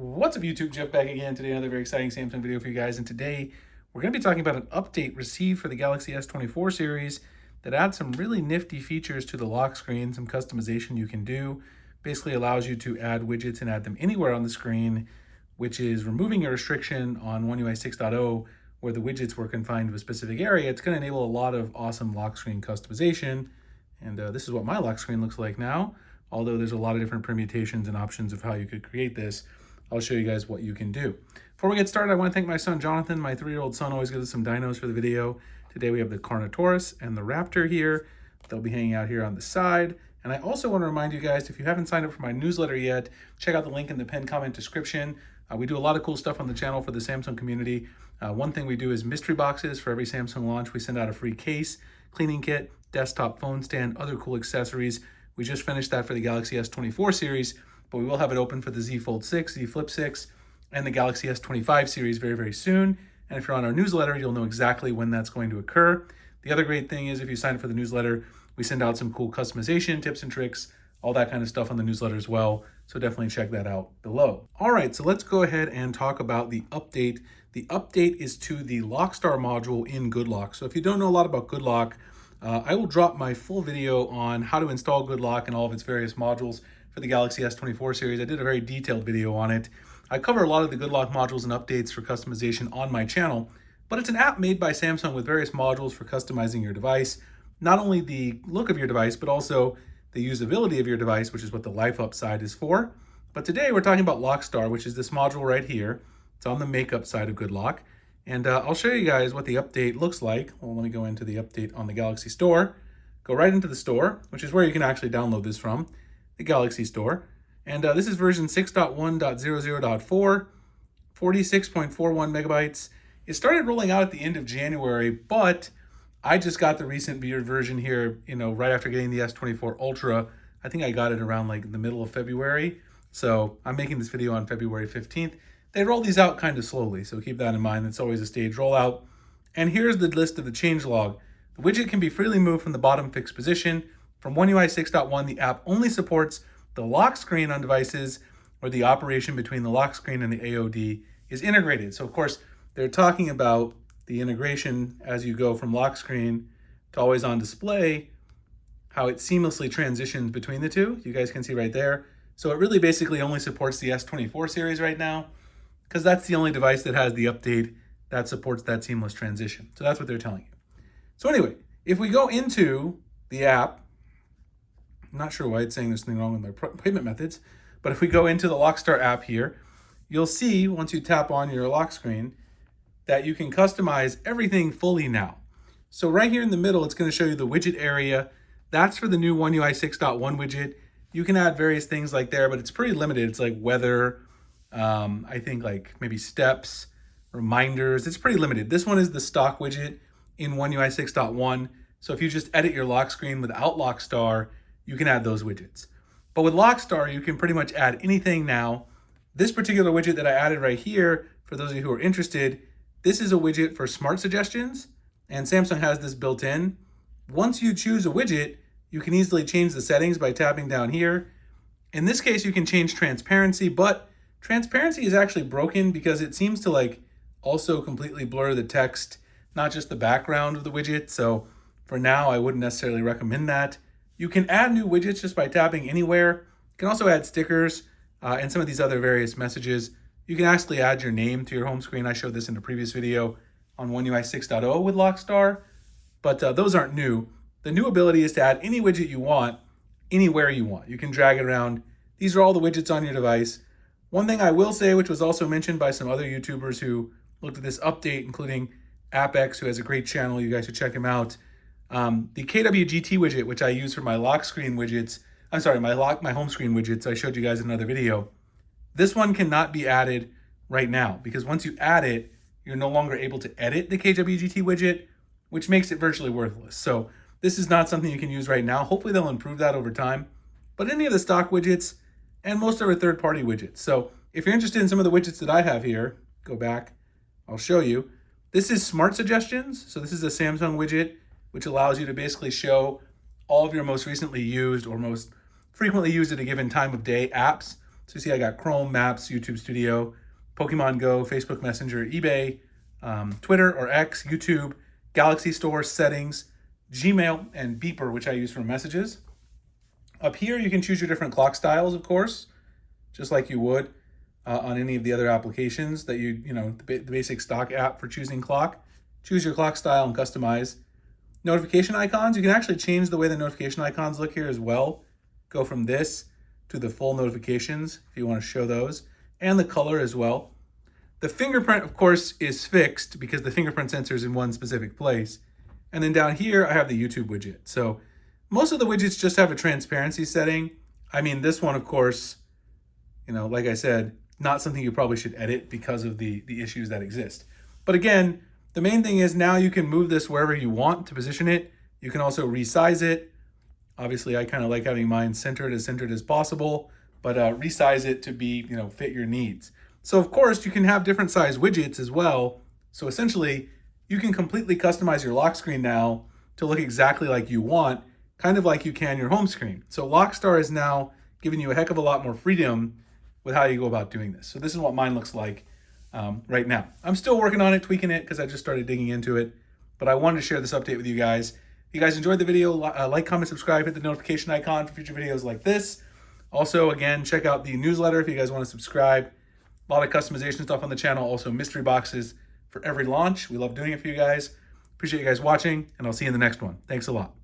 What's up YouTube, Jeff back again. Today another very exciting Samsung video for you guys, and today we're going to be talking about an update received for the Galaxy S24 series that adds some really nifty features to the lock screen, some customization you can do. Basically allows you to add widgets and add them anywhere on the screen, which is removing a restriction on One UI 6.0 where the widgets were confined to a specific area. It's going to enable a lot of awesome lock screen customization, and this is what my lock screen looks like now, although there's a lot of different permutations and options of how you could create this. I'll show you guys what you can do. Before we get started, I want to thank my son Jonathan. My 3-year-old son always gives us some dinos for the video. Today we have the Carnotaurus and the Raptor here. They'll be hanging out here on the side. And I also want to remind you guys, if you haven't signed up for my newsletter yet, check out the link in the pinned comment description. We do a lot of cool stuff on the channel for the Samsung community. One thing we do is mystery boxes. For every Samsung launch, we send out a free case, cleaning kit, desktop phone stand, other cool accessories. We just finished that for the Galaxy S24 series, but we will have it open for the Z Fold 6, Z Flip 6, and the Galaxy S25 series very, very soon. And if you're on our newsletter, you'll know exactly when that's going to occur. The other great thing is if you sign up for the newsletter, we send out some cool customization, tips and tricks, all that kind of stuff on the newsletter as well. So definitely check that out below. All right, so let's go ahead and talk about the update. The update is to the Lockstar module in GoodLock. So if you don't know a lot about GoodLock, I will drop my full video on how to install GoodLock and all of its various modules for the Galaxy S24 series. I did a very detailed video on it. I cover a lot of the GoodLock modules and updates for customization on my channel, but it's an app made by Samsung with various modules for customizing your device. Not only the look of your device, but also the usability of your device, which is what the Life Up side is for. But today we're talking about Lockstar, which is this module right here. It's on the makeup side of GoodLock. And I'll show you guys what the update looks like. Well, let me go into the update on the Galaxy Store. Go right into the store, which is where you can actually download this from, the Galaxy Store. And this is version 6.1.00.4, 46.41 megabytes. It started rolling out at the end of January, but I just got the recent version here, right after getting the S24 Ultra. I think I got it around like the middle of February. So I'm making this video on February 15th. They roll these out kind of slowly, so keep that in mind. It's always a staged rollout. And here's the list of the changelog. The widget can be freely moved from the bottom fixed position. From One UI 6.1, the app only supports the lock screen on devices where the operation between the lock screen and the AOD is integrated. So of course, they're talking about the integration as you go from lock screen to always on display, how it seamlessly transitions between the two. You guys can see right there. So it really basically only supports the S24 series right now, because that's the only device that has the update that supports that seamless transition. So that's what they're telling you. So anyway, if we go into the app, I'm not sure why it's saying there's something wrong with my payment methods, but if we go into the Lockstar app here, you'll see once you tap on your lock screen that you can customize everything fully now. So right here in the middle, it's going to show you the widget area. That's for the new One UI 6.1 widget. You can add various things like there, but it's pretty limited. It's like weather, I think like maybe steps, reminders. It's pretty limited. This one is the stock widget in One UI 6.1. So if you just edit your lock screen without Lockstar, you can add those widgets. But with Lockstar, you can pretty much add anything now. This particular widget that I added right here, for those of you who are interested, this is a widget for smart suggestions, and Samsung has this built in. Once you choose a widget, you can easily change the settings by tapping down here. In this case, you can change transparency, but transparency is actually broken because it seems to also completely blur the text, not just the background of the widget. So for now, I wouldn't necessarily recommend that. You can add new widgets just by tapping anywhere. You can also add stickers and some of these other various messages. You can actually add your name to your home screen. I showed this in a previous video on One UI 6.0 with Lockstar, but those aren't new. The new ability is to add any widget you want, anywhere you want. You can drag it around. These are all the widgets on your device. One thing I will say, which was also mentioned by some other YouTubers who looked at this update, including AppX, who has a great channel, you guys should check him out. The KWGT widget, which I use for my lock screen widgets, my home screen widgets, I showed you guys in another video. This one cannot be added right now because once you add it, you're no longer able to edit the KWGT widget, which makes it virtually worthless. So this is not something you can use right now. Hopefully they'll improve that over time. But any of the stock widgets and most of our third-party widgets. So if you're interested in some of the widgets that I have here, go back, I'll show you. This is Smart Suggestions. So this is a Samsung widget, which allows you to basically show all of your most recently used or most frequently used at a given time of day apps. So you see I got Chrome, Maps, YouTube Studio, Pokemon Go, Facebook Messenger, eBay, Twitter or X, YouTube, Galaxy Store, Settings, Gmail, and Beeper, which I use for messages. Up here, you can choose your different clock styles, of course, just like you would on any of the other applications that the basic stock app for choosing clock. Choose your clock style and customize. Notification icons, you can actually change the way the notification icons look here as well. Go from this to the full notifications if you want to show those, and the color as well. The fingerprint, of course, is fixed because the fingerprint sensor is in one specific place. And then down here, I have the YouTube widget. So most of the widgets just have a transparency setting. I mean, this one, of course, like I said, not something you probably should edit because of the issues that exist. But again, the main thing is now you can move this wherever you want to position it. You can also resize it. Obviously, I kind of like having mine centered as possible, but resize it to be, fit your needs. So of course, you can have different size widgets as well. So essentially, you can completely customize your lock screen now to look exactly like you want, kind of like you can your home screen. So Lockstar is now giving you a heck of a lot more freedom with how you go about doing this. So this is what mine looks like right now. I'm still working on it, tweaking it, because I just started digging into it. But I wanted to share this update with you guys. If you guys enjoyed the video, like, comment, subscribe, hit the notification icon for future videos like this. Also, again, check out the newsletter if you guys want to subscribe. A lot of customization stuff on the channel. Also, mystery boxes for every launch. We love doing it for you guys. Appreciate you guys watching, and I'll see you in the next one. Thanks a lot.